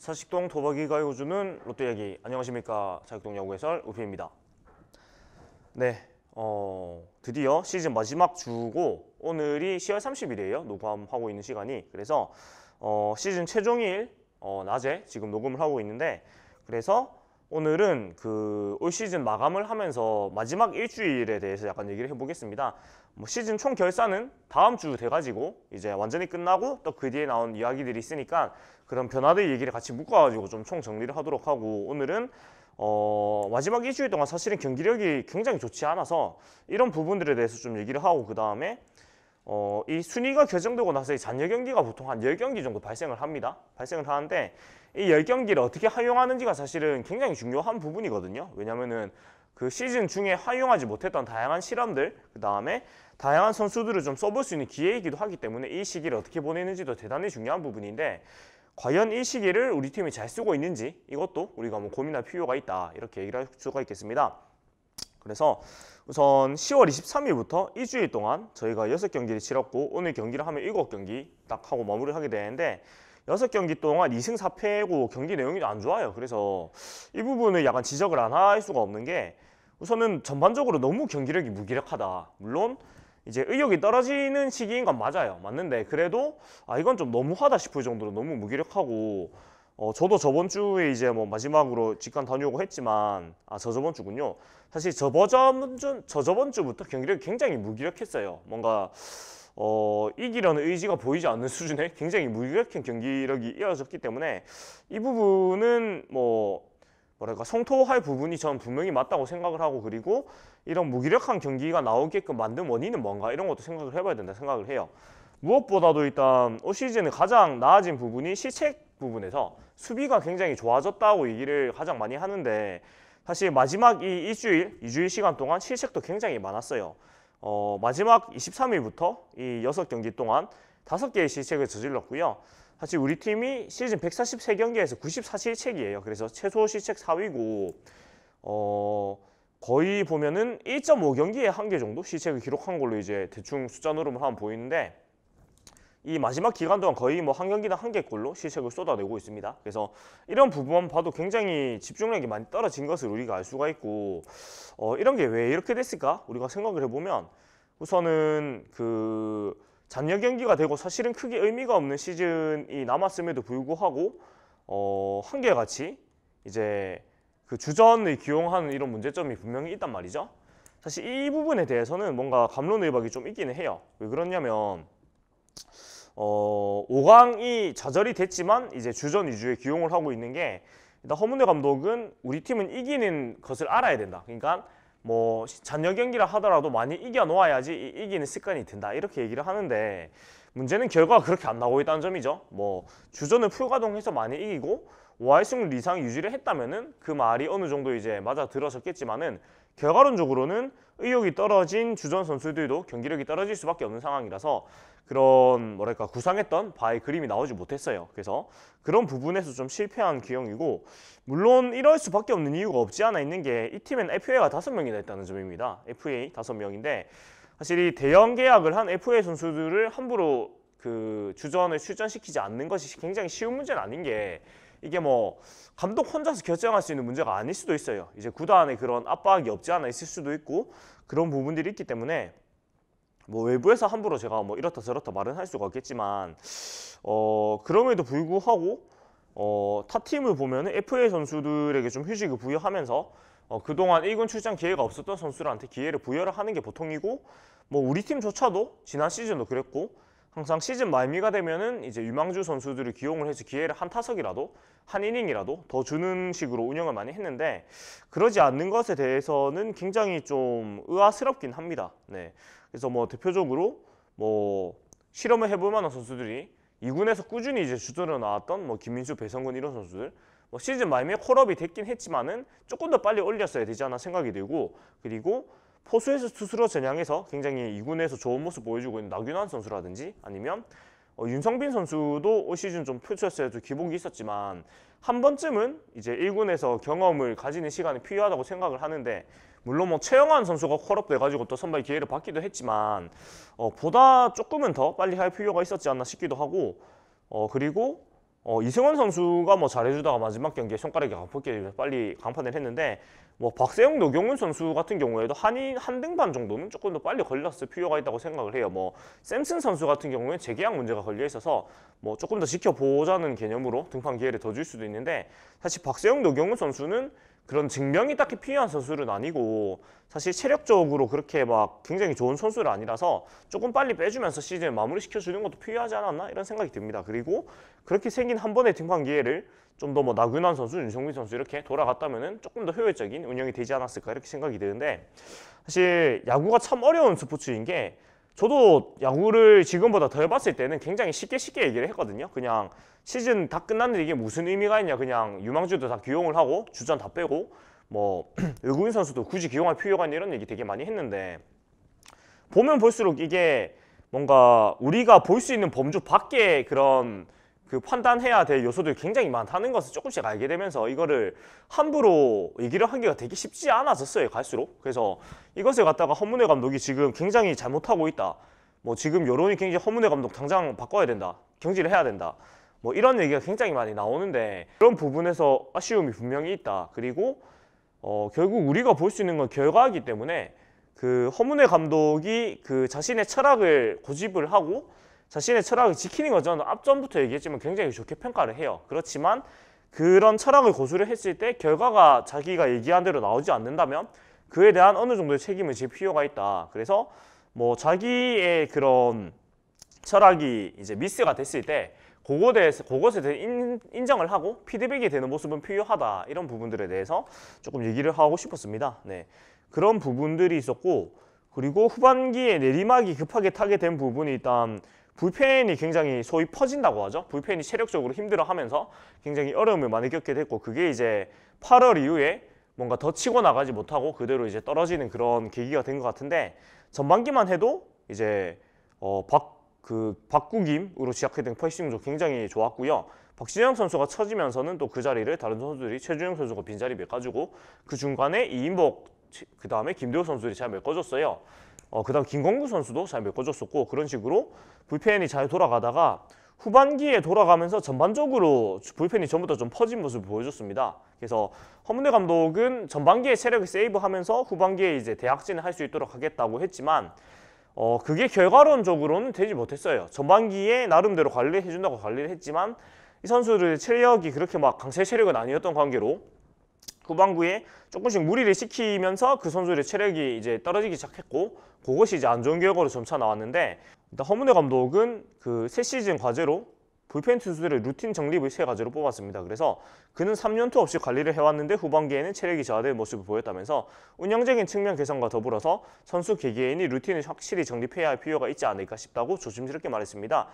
사직동 도박이가 읽어주는 롯데 이야기. 안녕하십니까, 사직동 야구 해설 우피입니다. 네, 드디어 시즌 마지막 주고 오늘이 10월 30일이에요. 녹음하고 있는 시간이. 그래서 시즌 최종일 낮에 지금 녹음을 하고 있는데, 그래서 오늘은 올 시즌 마감을 하면서 마지막 일주일에 대해서 약간 얘기를 해보겠습니다. 시즌 총 결산은 다음 주 돼가지고 이제 완전히 끝나고 또 그 뒤에 나온 이야기들이 있으니까 그런 변화들 얘기를 같이 묶어가지고 좀 총 정리를 하도록 하고, 오늘은 마지막 일주일 동안 사실은 경기력이 굉장히 좋지 않아서 이런 부분들에 대해서 좀 얘기를 하고, 그 다음에 이 순위가 결정되고 나서 이 잔여 경기가 보통 한 10경기 정도 발생을 합니다. 발생을 하는데 이 10경기를 어떻게 활용하는지가 사실은 굉장히 중요한 부분이거든요. 왜냐면은 그 시즌 중에 활용하지 못했던 다양한 실험들, 그 다음에 다양한 선수들을 좀 써볼 수 있는 기회이기도 하기 때문에 이 시기를 어떻게 보내는지도 대단히 중요한 부분인데, 과연 이 시기를 우리 팀이 잘 쓰고 있는지 이것도 우리가 고민할 필요가 있다, 이렇게 얘기를 할 수가 있겠습니다. 그래서 우선 10월 23일부터 일주일 동안 저희가 6경기를 치렀고, 오늘 경기를 하면 7경기 딱 하고 마무리를 하게 되는데, 6경기 동안 2승 4패고 경기 내용이 안 좋아요. 그래서 이 부분을 약간 지적을 안 할 수가 없는 게, 우선은 전반적으로 너무 경기력이 무기력하다. 물론 이제 의욕이 떨어지는 시기인 건 맞아요. 맞는데 그래도 이건 좀 너무하다 싶을 정도로 너무 무기력하고, 저도 저번 주에 이제 마지막으로 직관 다녀오고 했지만, 저저번 주군요. 사실 저저번 주부터 경기력이 굉장히 무기력했어요. 뭔가 이기려는 의지가 보이지 않는 수준의 굉장히 무기력한 경기력이 이어졌기 때문에 이 부분은 뭐랄까 성토할 부분이 저는 분명히 맞다고 생각을 하고, 그리고 이런 무기력한 경기가 나오게끔 만든 원인은 뭔가, 이런 것도 생각을 해봐야 된다 생각을 해요. 무엇보다도 일단 올 시즌에 가장 나아진 부분이 실책 부분에서 수비가 굉장히 좋아졌다고 얘기를 가장 많이 하는데, 사실 마지막 이 일주일, 2주일 시간 동안 실책도 굉장히 많았어요. 마지막 23일부터 이 6경기 동안 5개의 실책을 저질렀고요. 사실 우리 팀이 시즌 143경기에서 94실책이에요. 그래서 최소 실책 4위고, 거의 보면은 1.5경기에 1개 정도 실책을 기록한 걸로 이제 대충 숫자 노름을 하면 보이는데, 이 마지막 기간 동안 거의 한 경기당 1개꼴로 실책을 쏟아내고 있습니다. 그래서 이런 부분만 봐도 굉장히 집중력이 많이 떨어진 것을 우리가 알 수가 있고, 이런 게 왜 이렇게 됐을까? 우리가 생각을 해보면, 우선은 잔여 경기가 되고 사실은 크게 의미가 없는 시즌이 남았음에도 불구하고 한결같이 이제 주전을 기용하는 이런 문제점이 분명히 있단 말이죠. 사실 이 부분에 대해서는 뭔가 갑론을박이 좀 있기는 해요. 왜 그러냐면 5강이 좌절이 됐지만 이제 주전 위주의 기용을 하고 있는 게, 일단 허문회 감독은 우리 팀은 이기는 것을 알아야 된다. 그러니까 잔여 경기라 하더라도 많이 이겨 놓아야지 이기는 습관이 든다, 이렇게 얘기를 하는데, 문제는 결과가 그렇게 안 나오고 있다는 점이죠. 주전을 풀가동해서 많이 이기고 5할 승률 이상 유지를 했다면은 그 말이 어느 정도 이제 맞아 들어섰겠지만은, 결과론적으로는 의욕이 떨어진 주전 선수들도 경기력이 떨어질 수밖에 없는 상황이라서 그런 뭐랄까 구상했던 바의 그림이 나오지 못했어요. 그래서 그런 부분에서 좀 실패한 기형이고, 물론 이럴 수밖에 없는 이유가 없지 않아 있는 게, 이 팀엔 FA가 5명이나 있다는 점입니다. FA 5명인데 사실 이 대형 계약을 한 FA 선수들을 함부로 주전을 출전시키지 않는 것이 굉장히 쉬운 문제는 아닌 게, 이게 감독 혼자서 결정할 수 있는 문제가 아닐 수도 있어요. 이제 구단에 그런 압박이 없지 않아 있을 수도 있고, 그런 부분들이 있기 때문에 외부에서 함부로 제가 이렇다 저렇다 말은 할 수가 없겠지만, 그럼에도 불구하고 타 팀을 보면 FA 선수들에게 좀 휴식을 부여하면서 그동안 1군 출장 기회가 없었던 선수들한테 기회를 부여를 하는 게 보통이고, 우리 팀조차도 지난 시즌도 그랬고, 항상 시즌 말미가 되면은 이제 유망주 선수들을 기용을 해서 기회를 한 타석이라도, 한 이닝이라도 더 주는 식으로 운영을 많이 했는데, 그러지 않는 것에 대해서는 굉장히 좀 의아스럽긴 합니다. 네. 그래서 대표적으로 실험을 해볼 만한 선수들이 2군에서 꾸준히 이제 주전으로 나왔던 김민수, 배성근 이런 선수들, 시즌 말미에 콜업이 됐긴 했지만은 조금 더 빨리 올렸어야 되지 않나 생각이 들고, 그리고 포수에서 투수로 전향해서 굉장히 2군에서 좋은 모습 보여주고 있는 나균환 선수라든지, 아니면 윤성빈 선수도 올 시즌 좀 표출했어야 좀 기복이 있었지만, 한 번쯤은 이제 1군에서 경험을 가지는 시간이 필요하다고 생각을 하는데, 물론 최영환 선수가 콜업돼가지고 또 선발 기회를 받기도 했지만 보다 조금은 더 빨리 할 필요가 있었지 않나 싶기도 하고, 그리고 이승원 선수가 뭐 잘해주다가 마지막 경기에 손가락이 아팠게 빨리 강판을 했는데 뭐 박세영, 노경훈 선수 같은 경우에도 한 등반 정도는 조금 더 빨리 걸렸을 필요가 있다고 생각을 해요. 뭐 샘슨 선수 같은 경우에는 재계약 문제가 걸려 있어서 뭐 조금 더 지켜보자는 개념으로 등판 기회를 더 줄 수도 있는데 사실 박세영, 노경훈 선수는 그런 증명이 딱히 필요한 선수는 아니고 사실 체력적으로 그렇게 막 굉장히 좋은 선수는 아니라서 조금 빨리 빼주면서 시즌을 마무리시켜주는 것도 필요하지 않았나 이런 생각이 듭니다. 그리고 그렇게 생긴 한 번의 등판 기회를 좀 더 뭐 나균환 선수, 윤성민 선수 이렇게 돌아갔다면은 조금 더 효율적인 운영이 되지 않았을까 이렇게 생각이 드는데 사실 야구가 참 어려운 스포츠인 게 저도 야구를 지금보다 더 해봤을 때는 굉장히 쉽게 얘기를 했거든요. 그냥 시즌 다 끝났는데 이게 무슨 의미가 있냐, 그냥 유망주도 다 기용을 하고 주전 다 빼고 뭐 외국인 선수도 굳이 기용할 필요가 있냐 이런 얘기 되게 많이 했는데 보면 볼수록 이게 뭔가 우리가 볼 수 있는 범주 밖에 그런 그 판단해야 될 요소들이 굉장히 많다는 것을 조금씩 알게 되면서 이거를 함부로 얘기를 하기가 되게 쉽지 않아졌어요, 갈수록. 그래서 이것을 갖다가 허문회 감독이 지금 굉장히 잘못하고 있다. 뭐 지금 여론이 굉장히 허문회 감독 당장 바꿔야 된다. 경질을 해야 된다. 뭐 이런 얘기가 굉장히 많이 나오는데 그런 부분에서 아쉬움이 분명히 있다. 그리고 결국 우리가 볼 수 있는 건 결과이기 때문에 그 허문회 감독이 그 자신의 철학을 고집을 하고 자신의 철학을 지키는 거 저는 앞전부터 얘기했지만 굉장히 좋게 평가를 해요. 그렇지만 그런 철학을 고수를 했을 때 결과가 자기가 얘기한 대로 나오지 않는다면 그에 대한 어느 정도의 책임을 질 필요가 있다. 그래서 뭐 자기의 그런 철학이 이제 미스가 됐을 때 그것에 대해 인정을 하고 피드백이 되는 모습은 필요하다. 이런 부분들에 대해서 조금 얘기를 하고 싶었습니다. 네, 그런 부분들이 있었고 그리고 후반기에 내리막이 급하게 타게 된 부분이 일단 불펜이 굉장히 소위 퍼진다고 하죠. 불펜이 체력적으로 힘들어하면서 굉장히 어려움을 많이 겪게 됐고 그게 이제 8월 이후에 뭔가 더 치고 나가지 못하고 그대로 이제 떨어지는 그런 계기가 된 것 같은데 전반기만 해도 이제 박국임으로 시작했던 퍼시팅도 굉장히 좋았고요. 박진영 선수가 쳐지면서는 또 그 자리를 다른 선수들이 최준영 선수가 빈자리 메꿔주고 그 중간에 이인복 그 다음에 김대호 선수들이 잘 메꿔줬어요. 그 다음 김건구 선수도 잘 메꿔줬었고 그런 식으로 불펜이 잘 돌아가다가 후반기에 돌아가면서 전반적으로 불펜이 전부터 좀 퍼진 모습을 보여줬습니다. 그래서 허문회 감독은 전반기에 체력을 세이브하면서 후반기에 이제 대학진을 할 수 있도록 하겠다고 했지만 그게 결과론적으로는 되지 못했어요. 전반기에 나름대로 관리를 해준다고 관리를 했지만 이 선수들 체력이 그렇게 막 강세 체력은 아니었던 관계로 후반부에 조금씩 무리를 시키면서 그 선수들의 체력이 이제 떨어지기 시작했고 그것이 이제 안 좋은 결과로 점차 나왔는데 일단 허문회 감독은 그 새 시즌 과제로 불펜 투수들의 루틴 정립을 세 가지로 뽑았습니다. 그래서 그는 3연투 없이 관리를 해왔는데 후반기에는 체력이 저하된 모습을 보였다면서 운영적인 측면 개선과 더불어서 선수 개개인이 루틴을 확실히 정립해야 할 필요가 있지 않을까 싶다고 조심스럽게 말했습니다.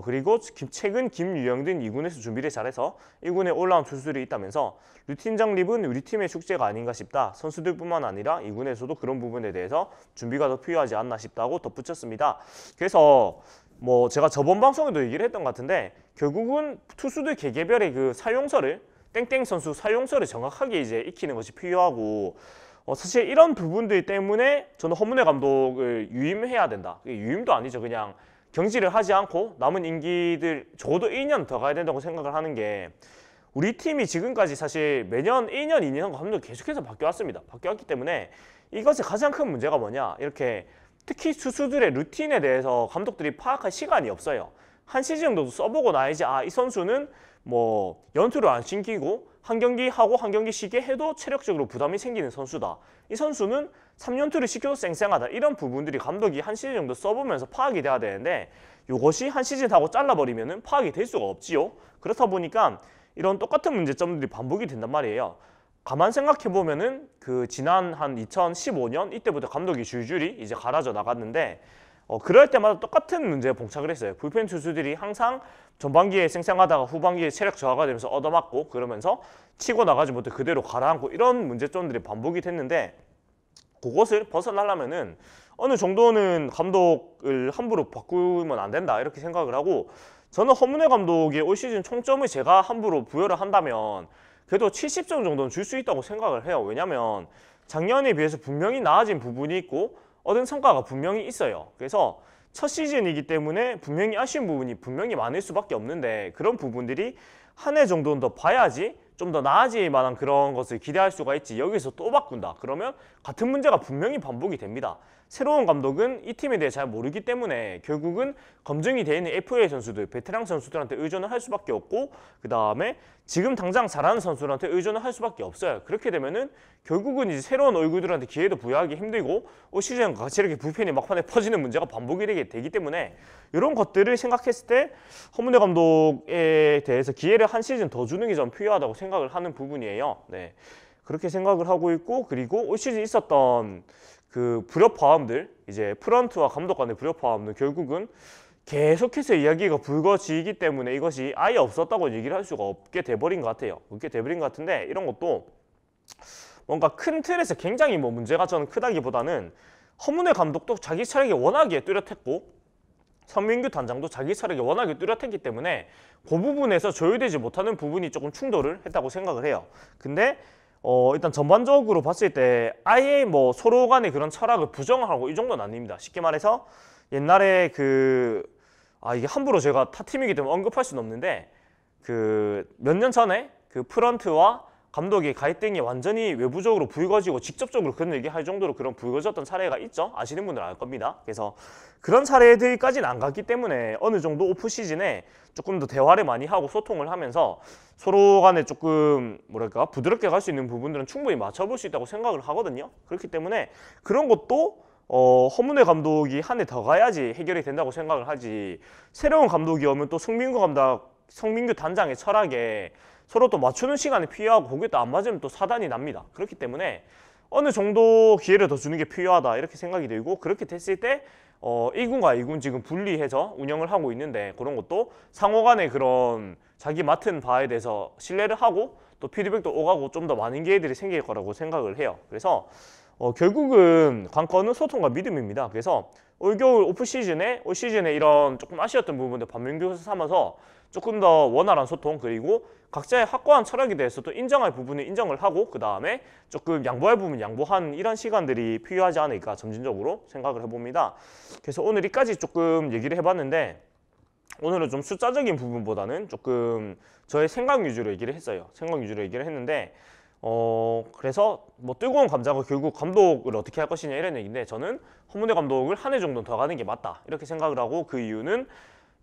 그리고 최근 김유영 등 2군에서 준비를 잘해서 1군에 올라온 투수들이 있다면서 루틴 정립은 우리 팀의 숙제가 아닌가 싶다. 선수들뿐만 아니라 2군에서도 그런 부분에 대해서 준비가 더 필요하지 않나 싶다고 덧붙였습니다. 그래서 뭐 제가 저번 방송에도 얘기를 했던 것 같은데 결국은 투수들 개개별의 그 사용서를 땡땡 선수 사용서를 정확하게 이제 익히는 것이 필요하고 사실 이런 부분들 때문에 저는 허문회 감독을 유임해야 된다. 유임도 아니죠. 그냥 경질을 하지 않고 남은 임기들 적어도 1년 더 가야 된다고 생각을 하는 게 우리 팀이 지금까지 사실 매년 1년, 2년 감독이 계속해서 바뀌어왔습니다. 바뀌었기 때문에 이것의 가장 큰 문제가 뭐냐 이렇게 특히 투수들의 루틴에 대해서 감독들이 파악할 시간이 없어요. 한 시즌 정도 써보고 나야지 이 선수는 뭐 연투를 안 신기고 한 경기 하고 한 경기 쉬게 해도 체력적으로 부담이 생기는 선수다. 이 선수는 3연투를 시켜도 쌩쌩하다. 이런 부분들이 감독이 한 시즌 정도 써보면서 파악이 돼야 되는데 이것이 한 시즌 하고 잘라버리면 파악이 될 수가 없지요. 그렇다 보니까 이런 똑같은 문제점들이 반복이 된단 말이에요. 가만 생각해보면은 그 지난 한 2015년 이때부터 감독이 줄줄이 이제 갈아져 나갔는데 그럴 때마다 똑같은 문제에 봉착을 했어요. 불펜 투수들이 항상 전반기에 쌩쌩하다가 후반기에 체력 저하가 되면서 얻어맞고 그러면서 치고 나가지 못해 그대로 가라앉고 이런 문제점들이 반복이 됐는데 그것을 벗어나려면은 어느 정도는 감독을 함부로 바꾸면 안 된다 이렇게 생각을 하고 저는 허문회 감독의 올 시즌 총점을 제가 함부로 부여를 한다면 그래도 70점 정도는 줄 수 있다고 생각을 해요. 왜냐면 작년에 비해서 분명히 나아진 부분이 있고 얻은 성과가 분명히 있어요. 그래서 첫 시즌이기 때문에 분명히 아쉬운 부분이 분명히 많을 수밖에 없는데 그런 부분들이 한 해 정도는 더 봐야지 좀 더 나아질 만한 그런 것을 기대할 수가 있지 여기서 또 바꾼다 그러면 같은 문제가 분명히 반복이 됩니다. 새로운 감독은 이 팀에 대해 잘 모르기 때문에 결국은 검증이 되어 있는 FA 선수들, 베테랑 선수들한테 의존을 할 수밖에 없고 그 다음에 지금 당장 잘하는 선수들한테 의존을 할 수밖에 없어요. 그렇게 되면은 결국은 이제 새로운 얼굴들한테 기회도 부여하기 힘들고 올 시즌 같이 이렇게 불펜이 막판에 퍼지는 문제가 반복이 되기 때문에 이런 것들을 생각했을 때 허문회 감독에 대해서 기회를 한 시즌 더 주는 게 좀 필요하다고 생각을 하는 부분이에요. 네, 그렇게 생각을 하고 있고 그리고 올 시즌 있었던 그 불협화음들 이제 프런트와 감독 간의 불협화음은 결국은 계속해서 이야기가 불거지기 때문에 이것이 아예 없었다고 얘기를 할 수가 없게 돼버린 것 같아요. 없게 돼버린 것 같은데 이런 것도 뭔가 큰 틀에서 굉장히 뭐 문제가 저는 크다기보다는 허문회 감독도 자기 차력이 워낙에 뚜렷했고 선민규 단장도 자기 차력이 워낙에 뚜렷했기 때문에 그 부분에서 조율되지 못하는 부분이 조금 충돌을 했다고 생각을 해요. 근데 일단 전반적으로 봤을 때 아예 뭐 서로 간의 그런 철학을 부정하고 이 정도는 아닙니다. 쉽게 말해서 옛날에 이게 함부로 제가 타 팀이기 때문에 언급할 수는 없는데 그 몇 년 전에 그 프런트와 감독의 갈등이 완전히 외부적으로 불거지고 직접적으로 그런 얘기할 정도로 그런 불거졌던 사례가 있죠. 아시는 분들은 알 겁니다. 그래서 그런 사례들까지는 안 갔기 때문에 어느 정도 오프 시즌에 조금 더 대화를 많이 하고 소통을 하면서 서로 간에 조금 뭐랄까 부드럽게 갈 수 있는 부분들은 충분히 맞춰볼 수 있다고 생각을 하거든요. 그렇기 때문에 그런 것도 허문회 감독이 한 해 더 가야지 해결이 된다고 생각을 하지 새로운 감독이 오면 또 성민규 단장의 철학에 서로 또 맞추는 시간이 필요하고 거기에 또 안 맞으면 또 사단이 납니다. 그렇기 때문에 어느 정도 기회를 더 주는 게 필요하다 이렇게 생각이 들고 그렇게 됐을 때 1군과 2군 지금 분리해서 운영을 하고 있는데 그런 것도 상호 간의 그런 자기 맡은 바에 대해서 신뢰를 하고 또 피드백도 오가고 좀 더 많은 기회들이 생길 거라고 생각을 해요. 그래서 결국은 관건은 소통과 믿음입니다. 그래서 올겨울 오프시즌에 올 시즌에 이런 조금 아쉬웠던 부분들 반면교사 삼아서 조금 더 원활한 소통 그리고 각자의 확고한 철학에 대해서도 인정할 부분은 인정을 하고 그 다음에 조금 양보할 부분 양보한 이런 시간들이 필요하지 않을까 점진적으로 생각을 해봅니다. 그래서 오늘 여기까지 조금 얘기를 해봤는데 오늘은 좀 숫자적인 부분보다는 조금 저의 생각 위주로 얘기를 했어요. 생각 위주로 얘기를 했는데 그래서 뭐 뜨거운 감자가 결국 감독을 어떻게 할 것이냐 이런 얘기인데 저는 허문회 감독을 한 해 정도 더 가는 게 맞다 이렇게 생각을 하고 그 이유는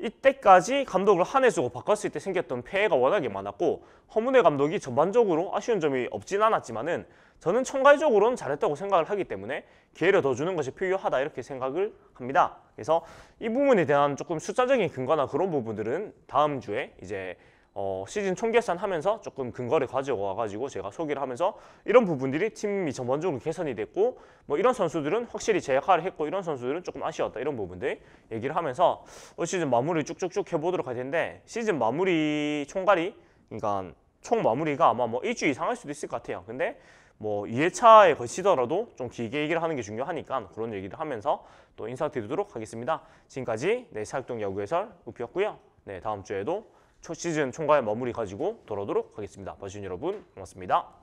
이때까지 감독을 한 해 쓰고 바꿨을 때 생겼던 폐해가 워낙에 많았고 허문회 감독이 전반적으로 아쉬운 점이 없진 않았지만은 저는 총괄적으로는 잘했다고 생각을 하기 때문에 기회를 더 주는 것이 필요하다 이렇게 생각을 합니다. 그래서 이 부분에 대한 조금 숫자적인 근거나 그런 부분들은 다음 주에 이제 시즌 총결산하면서 조금 근거를 가지고 와가지고 제가 소개를 하면서 이런 부분들이 팀이 전반적으로 개선이 됐고 뭐 이런 선수들은 확실히 제 역할을 했고 이런 선수들은 조금 아쉬웠다 이런 부분들 얘기를 하면서 올 시즌 마무리 쭉쭉쭉 해보도록 할 텐데 시즌 마무리 총괄이 그러니까 총 마무리가 아마 뭐 일주일 이상 할 수도 있을 것 같아요. 근데 뭐 2회차에 걸치더라도 좀 길게 얘기를 하는 게 중요하니까 그런 얘기를 하면서 또 인사드리도록 하겠습니다. 지금까지 사육동 야구 해설 우피였고요. 네, 다음 주에도 첫 시즌 총괄 마무리 가지고 돌아오도록 하겠습니다. 봐주신 여러분 고맙습니다.